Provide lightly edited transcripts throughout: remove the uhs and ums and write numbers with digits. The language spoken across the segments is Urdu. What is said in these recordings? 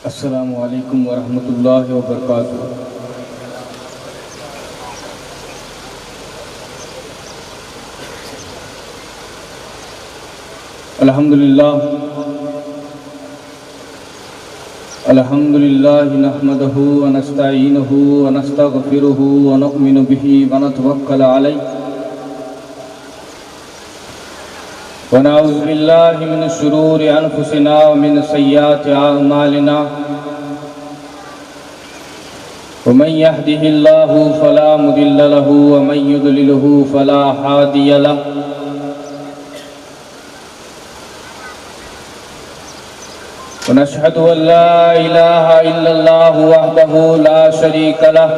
السلام علیکم ورحمۃ اللہ وبرکاتہ۔ الحمدللہ نحمدہ ونستعینہ ونستغفرہ ونؤمن بہ ونتوکل علیہ ونعوذ باللہ من شرور انفسنا ومن سیئات اعمالنا ومن يهده الله فلا مضل له ومن يضلل فلا هادي له ونشهد ان لا اله الا الله وحده لا شريك له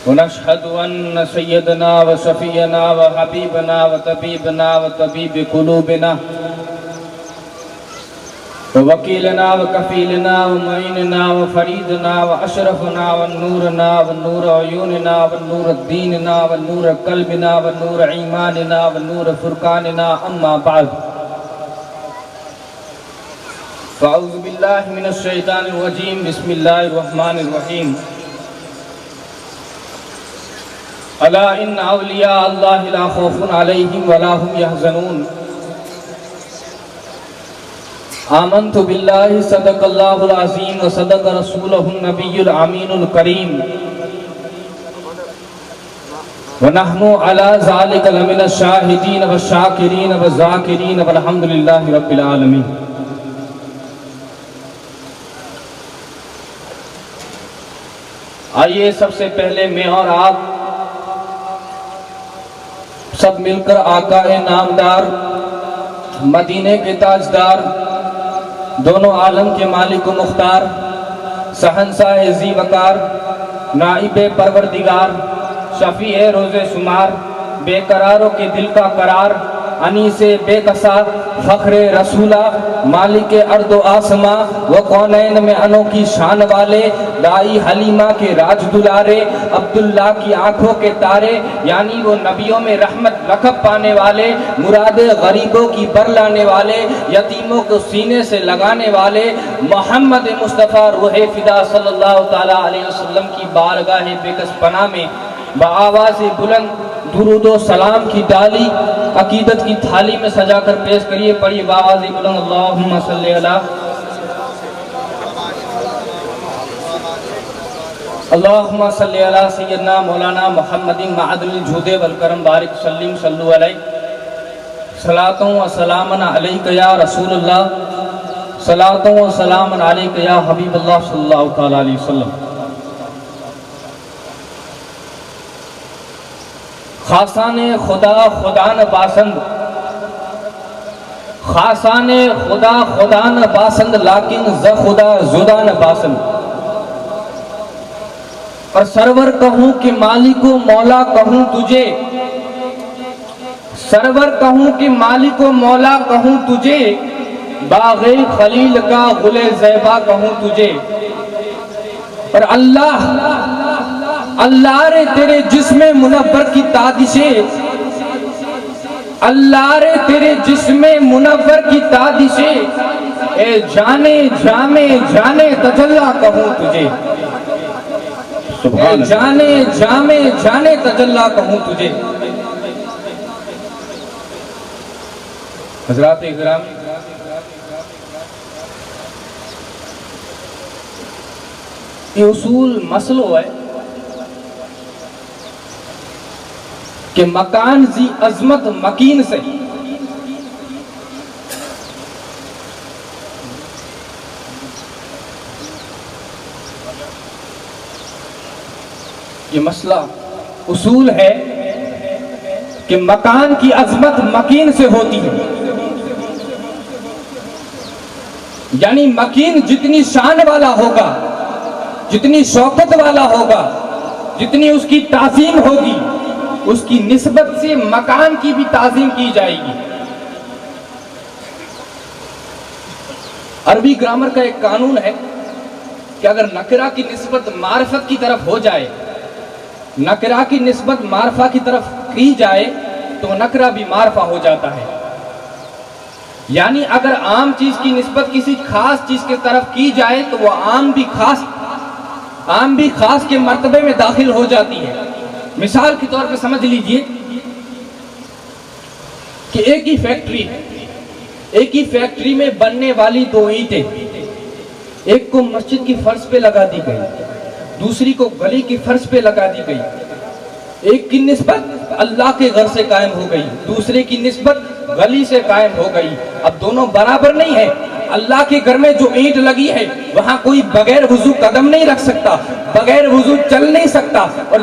ونشهد ان سيدنا وشفيعنا وحبيبنا وطبيب قلوبنا ووكيلنا وكفيلنا ومعيننا وفريدنا وأشرفنا والنورنا والنور عيوننا والنور ديننا والنور قلبنا والنور إيماننا والنور فرقاننا أما بعد فأعوذ بالله من الشيطان الرجيم بسم الله الرحمن الرحيم ألا إن أولياء الله لا خوف عليهم ولا هم يحزنون آمنت بالله صدق الله العظيم وصدق رسوله النبي الأمين الكريم ونحن على ذلك لمن الشاهدين والشاكرين والذاكرين والحمد لله رب العالمين۔ آئیے سب سے پہلے میں اور آپ سب مل کر آقا نامدار، مدینے کے تاجدار، دونوں عالم کے مالک و مختار، شہنشاہ ذی وقار، نائب پروردگار، شفیع روز شمار، بے قراروں کے دل کا قرار، انیس بے کسا، فخر رسولہ، مالک ارض و آسماں، وہ کونین میں انوکھی شان والے، دائی حلیمہ کے راج دلارے، عبداللہ کی آنکھوں کے تارے، یعنی وہ نبیوں میں رحمت لقب پانے والے، مراد غریبوں کی بر لانے والے، یتیموں کو سینے سے لگانے والے، محمد مصطفیٰ روح فدا صلی اللہ تعالیٰ علیہ وسلم کی بارگاہ بےکس پناہ میں بآواز بلند درود و سلام کی ڈالی عقیدت کی تھالی میں سجا کر پیش کریے، پڑھیے بآواز بلند اللہم صلی علی اللہم صلی علی سیدنا مولانا محمد معدل الجود والکرم بارک سلیم صلو علیہ صلاۃ و سلام علیک یا رسول اللہ صلاۃ و سلام علیک یا حبیب اللہ صلی اللہ تعالی علیہ وسلم۔ خاصان خدا خدا نہ باسند، خاصان خدا خدا نہ باسند، لیکن ز خدا زدا نہ باسند۔ اور سرور کہوں کہ مالک و مولا کہوں تجھے، سرور کہوں کہ مالک و مولا کہوں تجھے، باغ خلیل کا گل زیبا کہوں تجھے۔ اور اللہ رے تیرے جسم منور کی تادشے، اللہ رے تیرے جسم منور کی تادشے، اے جانے جامے جانے تجلا کہوں تجھے، اے جانے جامے جانے تجلا کہوں تجھے۔ حضرات اکرام، یہ اصول مسئلہ ہے کہ مکان ذی عظمت مکین سے، یہ مسئلہ اصول ہے کہ مکان کی عظمت مکین سے ہوتی ہے، یعنی مکین جتنی شان والا ہوگا، جتنی شوکت والا ہوگا، جتنی اس کی تعظیم ہوگی، اس کی نسبت سے مکان کی بھی تعظیم کی جائے گی۔ عربی گرامر کا ایک قانون ہے کہ اگر نکرہ کی نسبت معرفت کی طرف ہو جائے، نکرہ کی نسبت معرفہ کی طرف کی جائے تو نکرہ بھی معرفہ ہو جاتا ہے۔ یعنی اگر عام چیز کی نسبت کسی خاص چیز کی طرف کی جائے تو وہ عام بھی خاص کے مرتبے میں داخل ہو جاتی ہے۔ مثال کے طور پہ سمجھ لیجئے کہ ایک ہی فیکٹری میں بننے والی دو اینٹیں، ایک کو مسجد کی فرش پہ لگا دی گئی، دوسری کو گلی کی فرش پہ لگا دی گئی۔ ایک کی نسبت اللہ کے گھر سے قائم ہو گئی، دوسرے کی نسبت گلی سے قائم ہو گئی۔ اب دونوں برابر نہیں ہیں۔ اللہ کے گھر میں جو اینٹ لگی ہے وہاں کوئی بغیر وضو قدم نہیں رکھ سکتا، بغیر وضو چل نہیں سکتا، اور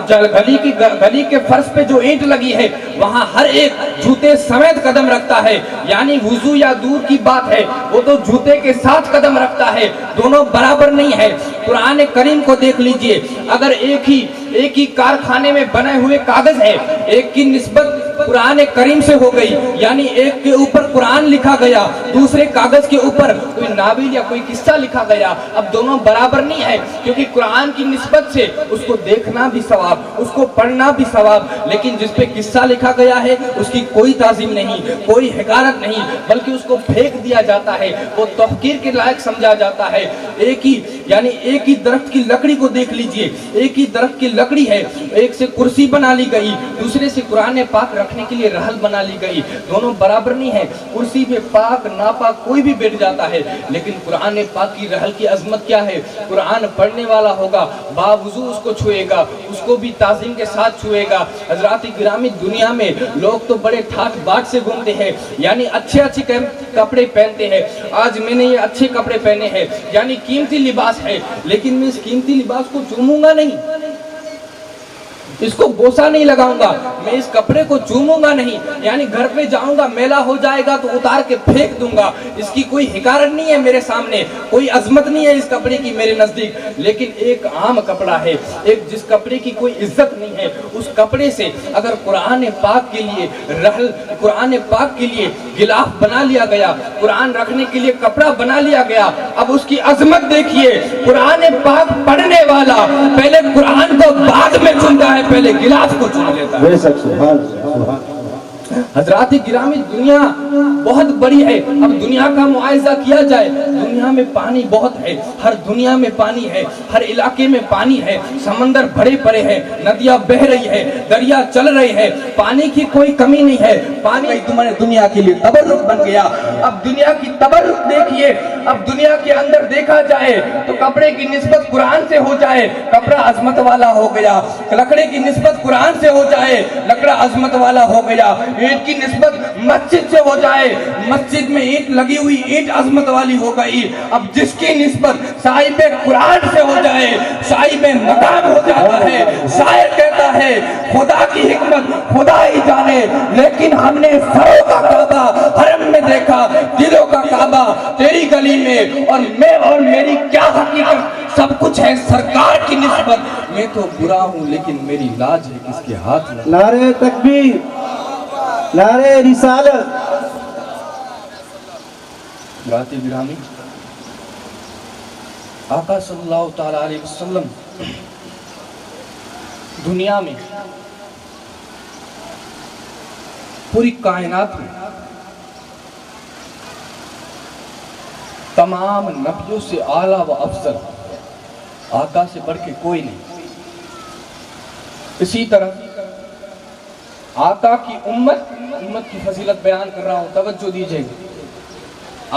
گلی کے فرش پہ جو اینٹ لگی ہے وہاں ہر ایک جوتے سمیت قدم رکھتا ہے۔ یعنی وضو یا دور کی بات ہے، وہ تو جوتے کے ساتھ قدم رکھتا ہے، دونوں برابر نہیں ہے۔ قرآن کریم کو دیکھ لیجئے، اگر ایک ہی کارخانے میں بنے ہوئے کاغذ ہے، ایک کی نسبت قرآن کریم سے ہو گئی، یعنی ایک کے اوپر قرآن لکھا گیا، دوسرے کاغذ کے اوپر کوئی ناول یا کوئی قصہ لکھا گیا، اب دونوں برابر نہیں ہے، کیونکہ قرآن کی نسبت سے اس کو دیکھنا بھی ثواب، اس کو پڑھنا بھی ثواب، لیکن جس پہ قصہ لکھا گیا ہے اس کی کوئی تعظیم نہیں، کوئی حقارت نہیں، بلکہ اس کو پھینک دیا جاتا ہے، وہ توقیر کے لائق سمجھا جاتا ہے۔ ایک ہی درخت کی لکڑی کو دیکھ لیجئے، ایک ہی درخت کی لکڑی ہے، ایک سے کرسی بنا لی گئی، دوسرے سے قرآن پاک رکھنے کے لیے رحل بنا لی گئی، دونوں برابر نہیں ہیں۔ کرسی پہ پاک ناپاک کوئی بھی بیٹھ جاتا ہے، لیکن قرآن پاک کی رحل کی عظمت کیا ہے؟ قرآن پڑھنے والا ہوگا، باوضو اس کو چھوئے گا، اس کو بھی تعظیم کے ساتھ چھوئے گا۔ حضرات گرامی، دنیا میں لوگ تو بڑے ٹھاٹ باٹ سے گھومتے ہیں، یعنی اچھے کپڑے پہنتے ہیں۔ آج میں نے یہ اچھے کپڑے پہنے ہیں، یعنی قیمتی لباس ہے، لیکن میں اس قیمتی لباس کو چوموں گا نہیں، اس کو بوسہ نہیں لگاؤں گا، میں اس کپڑے کو چوموں گا نہیں، یعنی گھر پہ جاؤں گا میلا ہو جائے گا تو اتار کے پھینک دوں گا، اس کی کوئی حقارت نہیں ہے میرے سامنے، کوئی عظمت نہیں ہے اس کپڑے کی میرے نزدیک۔ لیکن ایک عام کپڑا ہے، ایک جس کپڑے کی کوئی عزت نہیں ہے، اس کپڑے سے اگر قرآن پاک کے لیے قرآن پاک کے لیے غلاف بنا لیا گیا، قرآن رکھنے کے لیے کپڑا بنا لیا گیا، اب اس کی عظمت دیکھیے۔ قرآن پاک پڑھنے والا پہلے قرآن کو بعد میں چنتا ہے، پہلے غلاف کو چن لیتا ہے۔ حضرات گرامی، دنیا بہت بڑی ہے، اب دنیا کا معائزہ کیا جائے، دنیا میں پانی بہت ہے، ہر دنیا میں پانی ہے، ہر علاقے میں پانی ہے، سمندر بڑے پڑے ہیں، ندیاں بہ رہی ہے، دریا چل رہے ہیں، پانی کی کوئی کمی نہیں ہے، پانی تمہارے دنیا کے لیے تبرک بن گیا۔ اب دنیا کی تبرک دیکھیے، اب دنیا کے اندر دیکھا جائے تو کپڑے کی نسبت قرآن سے ہو جائے، کپڑا عظمت والا ہو گیا، لکڑے کی نسبت قرآن سے ہو جائے، لکڑا عظمت والا ہو گیا، اینٹ کی نسبت مسجد سے ہو جائے، مسجد میں اینٹ لگی ہوئی اینٹ عظمت والی ہو گئی۔ اب جس کی نسبت صاحب قرآن سے ہو جائے، صاحب مقام ہو جاتا ہے۔ شاعر کہتا ہے خدا کی حکمت خدا ہی جانے، لیکن ہم نے سروں کا کعبہ حرم میں دیکھا، دلوں کا کعبہ تیری گلی میں، اور میں اور میری کیا حقیقت، سب کچھ ہے سرکار کی نسبت۔ میں تو برا ہوں لیکن میری لاج ہے کس کے ہاتھ میں۔ نعرہ تکبیر، نعرہ رسالت۔ برات گرامی، آقا صلی اللہ تعالیٰ علیہ وسلم دنیا میں، پوری کائنات میں تمام نبیوں سے اعلیٰ و افضل، آقا سے بڑھ کے کوئی نہیں۔ اسی طرح آقا کی امت کی فضیلت بیان کر رہا ہوں، توجہ دیجئے۔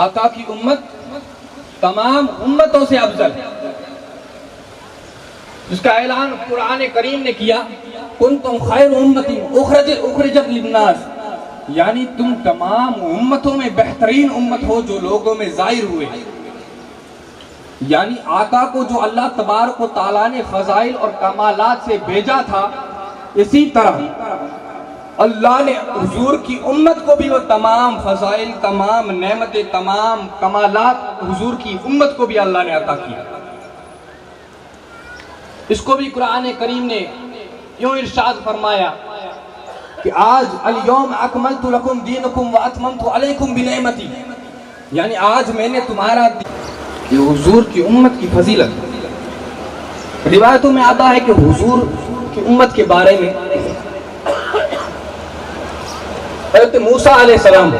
آقا کی امت تمام امتوں سے افضل، جس کا اعلان قرآن کریم نے کیا، کنتم خیر امت اخرجت للناس، یعنی تم تمام امتوں میں بہترین امت ہو جو لوگوں میں ظاہر ہوئے۔ یعنی آقا کو جو اللہ تبارک و تعالیٰ نے فضائل اور کمالات سے بھیجا تھا، اسی طرح اللہ نے حضور کی امت کو بھی وہ تمام فضائل، تمام نعمتیں، تمام کمالات حضور کی امت کو بھی اللہ نے عطا کیا۔ اس کو بھی قرآن کریم نے یوں ارشاد فرمایا کہ آج الیوم اکملت لکم دینکم واتممت علیکم بنعمتی، یعنی آج میں نے تمہارا یہ حضور کی امت کی فضیلت۔ روایتوں میں آتا ہے کہ حضور کی امت کے بارے میں حضرت موسیٰ علیہ السلام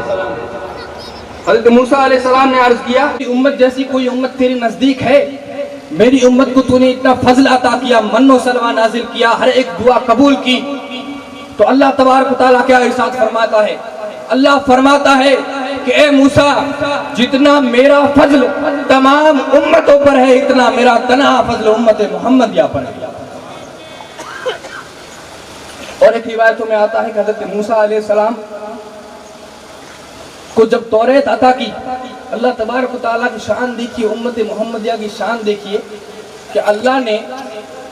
حضرت موسیٰ علیہ السلام نے عرض کیا میری امت جیسی کوئی امت تیرے نزدیک ہے؟ میری امت کو تو نے اتنا فضل عطا کیا، من و سلوہ نازل کیا، ہر ایک دعا قبول کی۔ تو اللہ تبارک و تعالیٰ کیا ارشاد فرماتا ہے؟ اللہ فرماتا ہے کہ اے موسیٰ جتنا میرا فضل تمام امتوں پر ہے اتنا میرا تنہا فضل امت محمدیہ پر ہے۔ اور ایک روایتوں میں آتا ہے کہ حضرت موسیٰ علیہ السلام کو جب توریت عطا کی، اللہ تبارک و تعالیٰ کی شان دیکھیے، امت محمدیہ کی شان دیکھیے کہ اللہ نے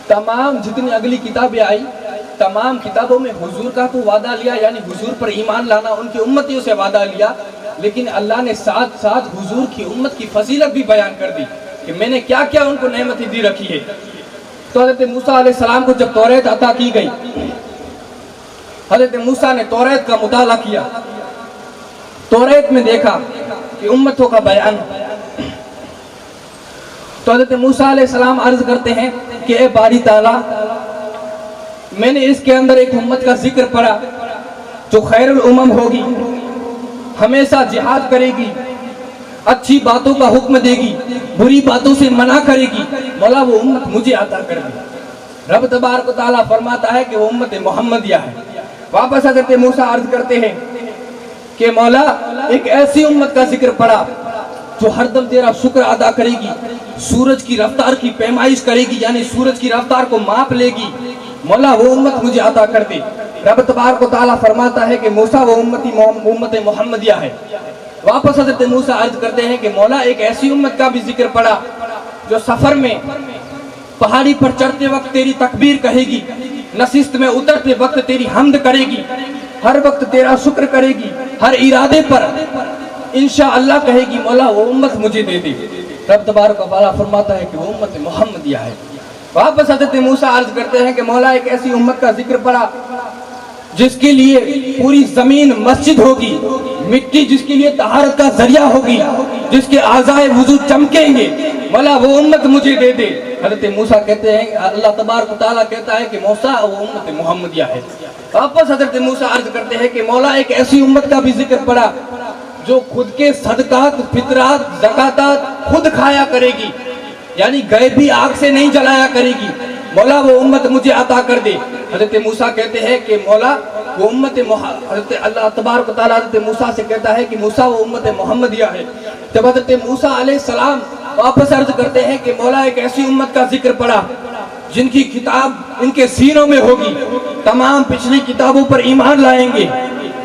تمام جتنی اگلی کتابیں آئی تمام کتابوں میں حضور کا تو وعدہ لیا، یعنی حضور پر ایمان لانا ان کی امتیوں سے وعدہ لیا، لیکن اللہ نے ساتھ ساتھ حضور کی امت کی فضیلت بھی بیان کر دی کہ میں نے کیا کیا ان کو نعمتیں دی رکھی ہے۔ تو حضرت موسیٰ علیہ السلام کو جب توریت عطا کی گئی، حضرت موسیٰ نے توریت کا مطالعہ کیا، توریت میں دیکھا کہ امتوں کا بیان۔ تو حضرت موسیٰ علیہ السلام عرض کرتے ہیں کہ اے باری تعالیٰ میں نے اس کے اندر ایک امت کا ذکر پڑھا جو خیر الامم ہوگی، ہمیشہ جہاد کرے گی، اچھی باتوں کا حکم دے گی، بری باتوں سے منع کرے گی، مولا وہ امت مجھے عطا کر دے۔ رب تبارک و تعالیٰ فرماتا ہے کہ وہ امت محمدیہ ہے۔ واپس حضرت موسیٰ عرض کرتے ہیں کہ مولا ایک ایسی امت کا ذکر پڑھا جو ہر دم تیرا شکر ادا کرے گی، سورج کی رفتار کی پیمائش کرے گی، یعنی سورج کی رفتار کو ماپ لے گی، مولا وہ امت مجھے عطا کر دے۔ رب تبارک و تعالیٰ فرماتا ہے کہ موسیٰ وہ امت محمدیہ ہے۔ واپس حضرت موسیٰ عرض کرتے ہیں کہ مولا ایک ایسی امت کا بھی ذکر پڑا جو سفر میں پہاڑی پر چڑھتے وقت تیری تکبیر کہے گی، نشست میں اترتے وقت تیری حمد کرے گی، ہر وقت تیرا شکر کرے گی، ہر ارادے پر انشاءاللہ کہے گی، مولا وہ امت مجھے دے دے۔ رب تبارک و تعالیٰ فرماتا ہے کہ وہ امت محمدیہ ہے۔ واپس حضرت موسیٰ عرض کرتے ہیں کہ مولا ایک ایسی امت کا ذکر پڑا جس کے لیے پوری زمین مسجد ہوگی، مٹی جس کے لیے طہارت کا ذریعہ ہوگی، جس کے اعضائے وضو چمکیں گے، مولا وہ امت مجھے دے دے۔ حضرت موسیٰ کہتے ہیں، اللہ تبارک و تعالیٰ کہتا ہے کہ موسیٰ وہ امت محمدیہ ہے۔ واپس حضرت موسیٰ عرض کرتے ہیں کہ مولا ایک ایسی امت کا بھی ذکر پڑا جو خود کے صدقات، فطرات، زکاتات خود کھایا کرے گی، یعنی غیبی آگ سے نہیں جلایا کرے گی، مولا وہ امت مجھے عطا کر دے۔ حضرت موسیٰ کہتے ہیں کہ مولا وہ امت حضرت اللہ تبارک و تعالیٰ حضرت موسیٰ سے کہتا ہے کہ موسیٰ وہ امت محمدیہ ہے۔ جب حضرت موسیٰ علیہ السلام واپس عرض کرتے ہیں کہ مولا ایک ایسی امت کا ذکر پڑا جن کی کتاب ان کے سینوں میں ہوگی، تمام پچھلی کتابوں پر ایمان لائیں گے،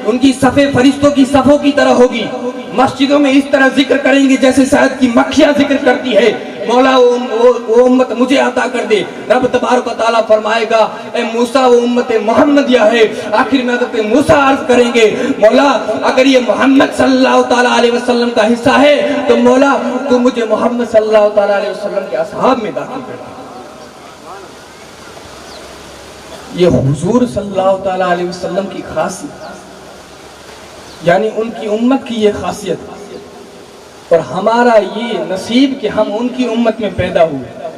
ان کی صفیں فرشتوں کی صفوں کی طرح ہوگی، مسجدوں میں اس طرح ذکر کریں گے جیسے شہد کی مکھیاں ذکر کرتی ہے، مولا وہ امت مجھے عطا کر دے۔ رب تبارک و تعالیٰ فرمائے گا اے موسیٰ وہ امت محمدیہ ہے۔ آخر میں حضرت موسیٰ عرض کریں گے مولا اگر یہ محمد صلی اللہ تعالیٰ علیہ وسلم کا حصہ ہے تو مولا تو مجھے محمد صلی اللہ تعالیٰ علیہ وسلم کے اصحاب میں داخل کر دے۔ یہ حضور صلی اللہ تعالیٰ علیہ وسلم کی خاصیت، یعنی ان کی امت کی یہ خاصیت، اور ہمارا یہ نصیب کہ ہم ان کی امت میں پیدا ہوئے۔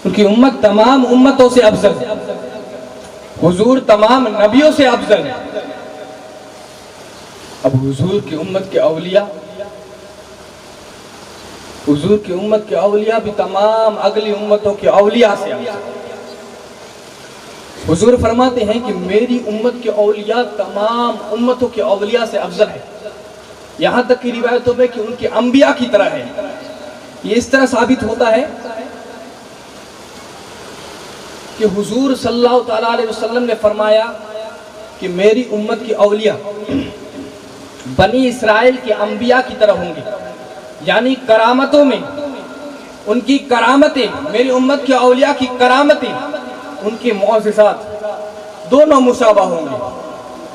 ان کی امت تمام امتوں سے افضل ہے، حضور تمام نبیوں سے افضل ہے۔ اب حضور کی امت کے اولیاء، حضور کی امت کے اولیاء بھی تمام اگلی امتوں کے اولیاء سے افضل۔ حضور فرماتے ہیں کہ میری امت کے اولیاء تمام امتوں کے اولیاء سے افضل ہے، یہاں تک کہ روایتوں میں کہ ان کے انبیاء کی طرح ہے۔ یہ اس طرح ثابت ہوتا ہے کہ حضور صلی اللہ تعالیٰ علیہ وسلم نے فرمایا کہ میری امت کے اولیاء بنی اسرائیل کے انبیاء کی طرح ہوں گے، یعنی کرامتوں میں ان کی کرامتیں، میری امت کے اولیاء کی کرامتیں، ان کے معجزات دونوں مشابہ ہوں گے۔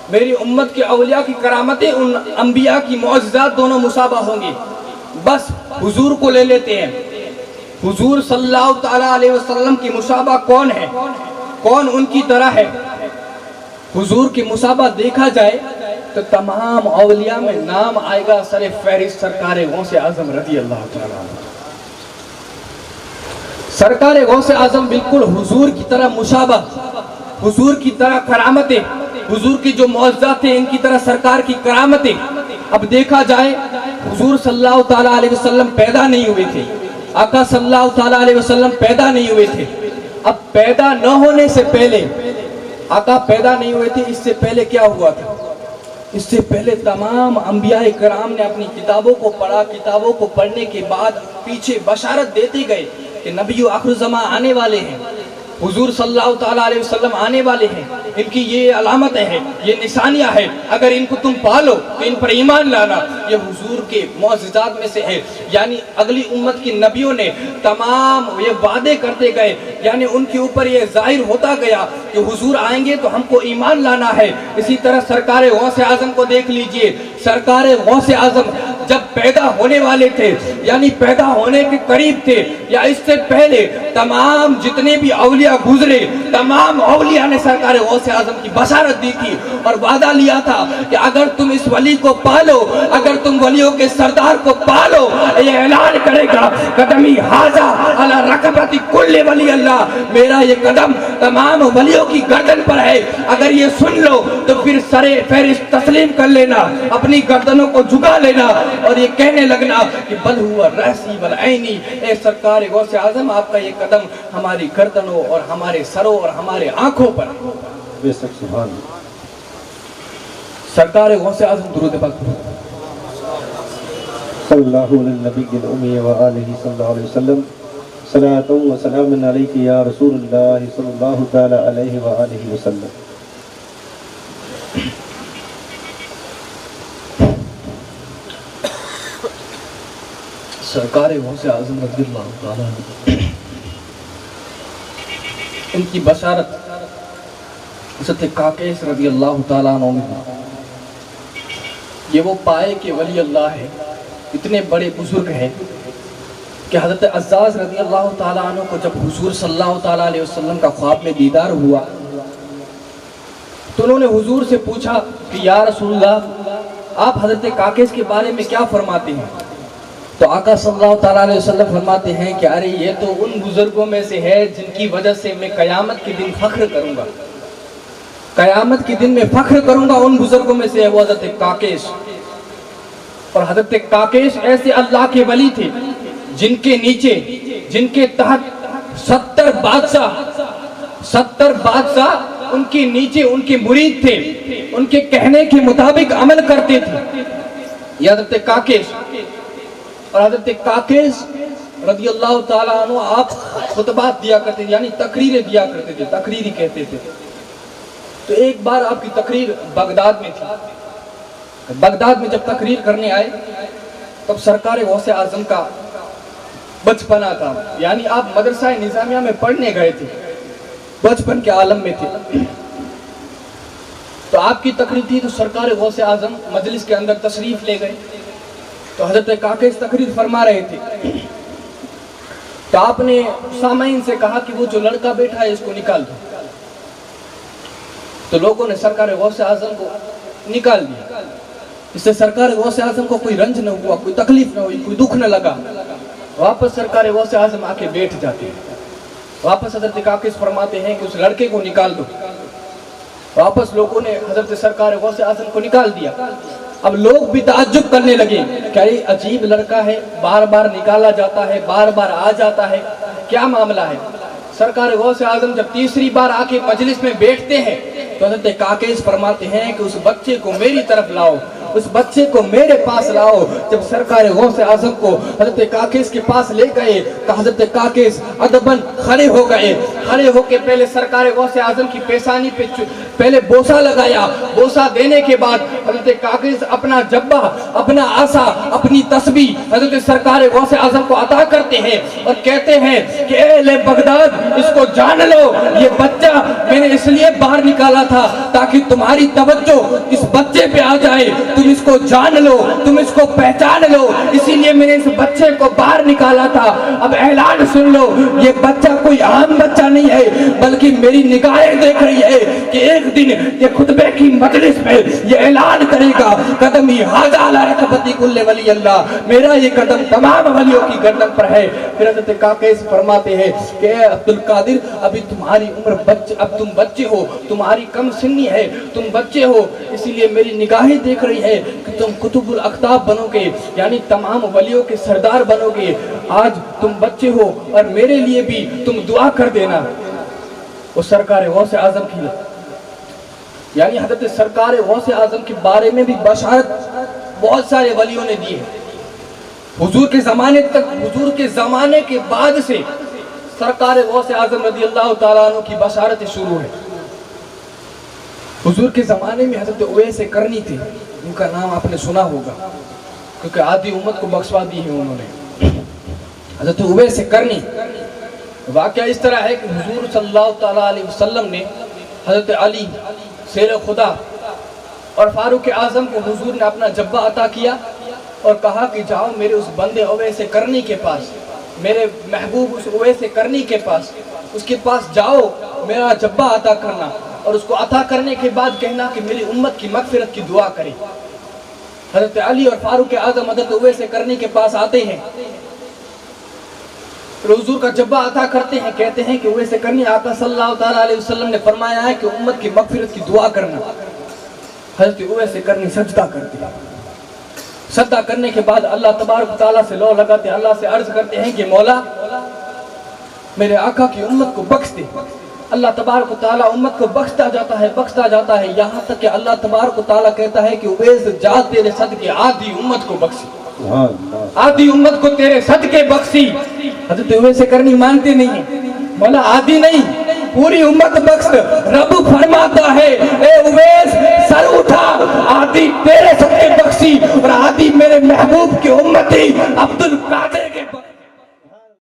میری امت کے اولیاء کی کرامتیں ان انبیاء کی معجزات دونوں مشابہ ہوں گے۔ بس حضور کو لے لیتے ہیں، حضور صلی اللہ تعالیٰ علیہ وسلم کی مشابہ کون ہے، کون ان کی طرح ہے؟ حضور کی مشابہ دیکھا جائے تو تمام اولیاء میں نام آئے گا سر فہرست سرکار غوث اعظم رضی اللہ تعالیٰ عنہ۔ سرکار غوث اعظم بالکل حضور کی طرح مشابہ، حضور کی طرح کرامتیں، حضور کی جو معجزات ہیں ان کی طرح سرکار کی کرامتیں، اب دیکھا جائے حضور صلی اللہ تعالیٰ علیہ وسلم پیدا نہیں ہوئے تھے، آقا صلی اللہ تعالیٰ علیہ وسلم پیدا نہیں ہوئے تھے. اب پیدا نہ ہونے سے پہلے آقا پیدا نہیں ہوئے تھے، اس سے پہلے کیا ہوا تھا؟ اس سے پہلے تمام انبیاء کرام نے اپنی کتابوں کو پڑھا، کتابوں کو پڑھنے کے بعد پیچھے بشارت دیتے گئے کہ نبی آخر زمان آنے والے ہیں، حضور صلی اللہ تعالیٰ علیہ وسلم آنے والے ہیں، ان کی یہ علامتیں ہیں، یہ نشانیاں ہیں، اگر ان کو تم پالو تو ان پر ایمان لانا. یہ حضور کے معجزات میں سے ہے. یعنی اگلی امت کی نبیوں نے تمام یہ وعدے کرتے گئے، یعنی ان کے اوپر یہ ظاہر ہوتا گیا کہ حضور آئیں گے تو ہم کو ایمان لانا ہے. اسی طرح سرکار غوث اعظم کو دیکھ لیجئے. سرکار غوث اعظم جب پیدا ہونے والے تھے، یعنی پیدا ہونے کے قریب تھے یا اس سے پہلے، تمام جتنے بھی اولیاء گزرے، تمام اولیاء نے سرکار غوث اعظم کی بشارت دی تھی اور وعدہ لیا تھا کہ اگر تم اس ولی کو پالو، اگر تم ولیوں کے سردار کو پالو، یہ اعلان کرے گا قدمی حاضا علی رقبت کل ولی اللہ، میرا یہ قدم تمام ولیوں کی گردن پر ہے. اگر یہ سن لو تو پھر سر فہرست تسلیم کر لینا، اپنی گردنوں کو جھکا لینا اور یہ کہنے لگنا کہ بل ہوا رأسی والعینی. اے سرکار غوث اعظم، آپ کا یہ قدم ہماری گردنوں اور ہمارے سروں اور ہمارے آنکھوں پر. بے شک سبحان اللہ. سرکار غوث اعظم درود پاک صلی اللہ علیہ النبی الأمی وآلہ صلی اللہ علیہ وسلم. صلاۃ و سلام علیک یا رسول اللہ صلی اللہ تعالی علیہ وآلہ وسلم. سرکار غوث اعظم رضی اللہ تعالیٰ عنہ، ان کی بشارت حضرت کاکیس رضی اللہ تعالیٰ عنہ میں، یہ وہ پائے کہ ولی اللہ ہے، اتنے بڑے بزرگ ہیں کہ حضرت عزاز رضی اللہ تعالیٰ عنہ کو جب حضور صلی اللہ تعالیٰ علیہ وسلم کا خواب میں دیدار ہوا تو انہوں نے حضور سے پوچھا کہ یا رسول اللہ، آپ حضرت کاکیس کے بارے میں کیا فرماتے ہیں؟ تو آقا صلی اللہ تعالیٰ علیہ وسلم فرماتے ہیں کہ ارے یہ تو ان بزرگوں میں سے ہے جن کی وجہ سے میں قیامت کے دن فخر کروں گا، قیامت کے دن میں فخر کروں گا. ان بزرگوں میں سے ہے وہ حضرت کاکیس. اور حضرت کاکیس ایسے اللہ کے ولی تھے جن کے نیچے، جن کے تحت 70 بادشاہ ان کے نیچے ان کے مرید تھے، ان کے کہنے کے مطابق عمل کرتے تھے. یہ حضرت کاکیس. اور حضرت کاکیس رضی اللہ تعالیٰ عنہ آپ خطبات دیا کرتے تھے، یعنی تقریریں دیا کرتے تھے، تقریری کہتے تھے. تو ایک بار آپ کی تقریر بغداد میں تھی. بغداد میں جب تقریر کرنے آئے تب سرکار غوث اعظم کا بچپنا تھا، یعنی آپ مدرسہ نظامیہ میں پڑھنے گئے تھے، بچپن کے عالم میں تھے. تو آپ کی تقریر تھی تو سرکار غوث اعظم مجلس کے اندر تشریف لے گئے. تو حضرت کاکیس تقریر فرما رہے تھے تو آپ نے سامعین سے کہا کہ وہ جو لڑکا بیٹھا ہے اس کو نکال دو. تو لوگوں نے سرکار غوث اعظم کو نکال دیا. اس سے سرکار غوث اعظم کو کوئی رنج نہ ہوا، کوئی تکلیف نہ ہوئی، کوئی دکھ نہ لگا. واپس سرکار غوث اعظم آ کے بیٹھ جاتے ہیں. واپس حضرت کاکیس فرماتے ہیں کہ اس لڑکے کو نکال دو. واپس لوگوں نے حضرت سرکار غوث اعظم کو نکال دیا. اب لوگ بھی تعجب کرنے لگے کہ یہ عجیب لڑکا ہے، بار بار نکالا جاتا ہے، بار بار آ جاتا ہے، کیا معاملہ ہے؟ سرکار غوث اعظم جب تیسری بار آ کے مجلس میں بیٹھتے ہیں تو حضرت کاکیس فرماتے ہیں کہ اس بچے کو میری طرف لاؤ، اس بچے کو میرے پاس لاؤ. جب سرکار غوث اعظم کو حضرت کاکیس کے پاس لے گئے تو حضرت کاکیس ادباً کھڑے ہو گئے. کھڑے ہو کے پہلے سرکار غوث اعظم کی پیشانی پہ پہلے بوسہ لگایا. بوسہ دینے کے بعد حضرت کاکیس اپنا جبہ، اپنا عصا، اپنی تسبیح حضرت سرکار غوث اعظم کو عطا کرتے ہیں اور کہتے ہیں کہ اے اہل بغداد، اس کو جان لو، یہ بچہ میں نے اس لیے باہر نکالا تھا تاکہ تمہاری توجہ اس بچے پہ آ جائے، تم اس کو جان لو، تم اس کو پہچان لو، اسی لیے میں نے اس بچے کو باہر نکالا تھا. اب اعلان سن لو، یہ بچہ کوئی عام بچہ نہیں ہے بلکہ میری نگاہیں دیکھ رہی ہے کہ ایک دن یہ خطبے کی مجلس میں یہ اعلان کرے گا قدمی حاضا علی رکبتی کل ولی اللہ، میرا یہ قدم تمام ولیوں کی گردن پر ہے. پھر حضرت کاکیس فرماتے ہیں کہ اے عبدالقادر، ابھی تمہاری عمر اب تم بچے ہو، تمہاری کم سنی ہے، تم بچے ہو، اسی لیے میری نگاہیں دیکھ رہی ہے کہ تم قطب الاقطاب بنو گے، یعنی تمام ولیوں کے سردار بنو گے۔ آج تم بچے ہو اور میرے لیے بھی تم دعا کر دینا۔ وہ سرکار غوث اعظم کی، یعنی حضرت سرکار غوث اعظم کے بارے میں بھی بشارت بہت سارے ولیوں نے دی ہے۔ حضور کے زمانے تک، حضور کے زمانے کے بعد سے سرکار غوث اعظم رضی اللہ تعالیٰ عنہ کی بشارتیں شروع ہیں۔ حضور کے زمانے میں حضرت اویس کرنی تھے، ان کا نام آپ نے سنا ہوگا کیونکہ آدھی امت کو بخشوا دی ہے انہوں نے۔ حضرت اویس کرنی واقعہ اس طرح ہے کہ حضور صلی اللہ تعالیٰ علیہ وسلم نے حضرت علی شیر خدا اور فاروق اعظم کو حضور نے اپنا جبہ عطا کیا اور کہا کہ جاؤ میرے اس بندے اویس کرنی کے پاس، میرے محبوب اس اویس کرنی کے پاس، اس کے پاس جاؤ، میرا جبہ عطا کرنا، اور اس کو عطا کرنے کے بعد کہنا کہ میری امت کی مغفرت کی دعا کرے۔ حضرت علی اور فاروق اعظم حضرت اویس کرنی کے پاس آتے ہیں، حضور کا جبہ عطا کرتے ہیں، کہتے ہیں کہ اویس کرنی، آقا صلی اللہ تعالیٰ علیہ وسلم نے فرمایا ہے کہ امت کی مغفرت کی دعا کرنا۔ حضرت اویس کرنی سجدہ کرتے ہیں، سجدہ کرنے کے بعد اللہ تبارک و تعالیٰ سے لو لگاتے ہیں، اللہ سے عرض کرتے ہیں کہ مولا میرے آقا کی امت کو بخش دے۔ اللہ تبارک و تعالیٰ امت کو بخشتا جاتا ہے، یہاں تک کہ اللہ تبارک و تعالیٰ کہتا ہے کہ اویس جا تیرے صدقے آدھی امت کو بخشی، آدھی امت کو تیرے صدقے بخشی۔ حضرت اویس کرنی مانتے نہیں ہیں، مولا آدھی نہیں پوری امت بخش۔ رب فرماتا ہے اے اویس سر اٹھا، آدھی تیرے صدقے بخشی اور آدھی میرے محبوب کی امتی عبد القادر کے بخشی۔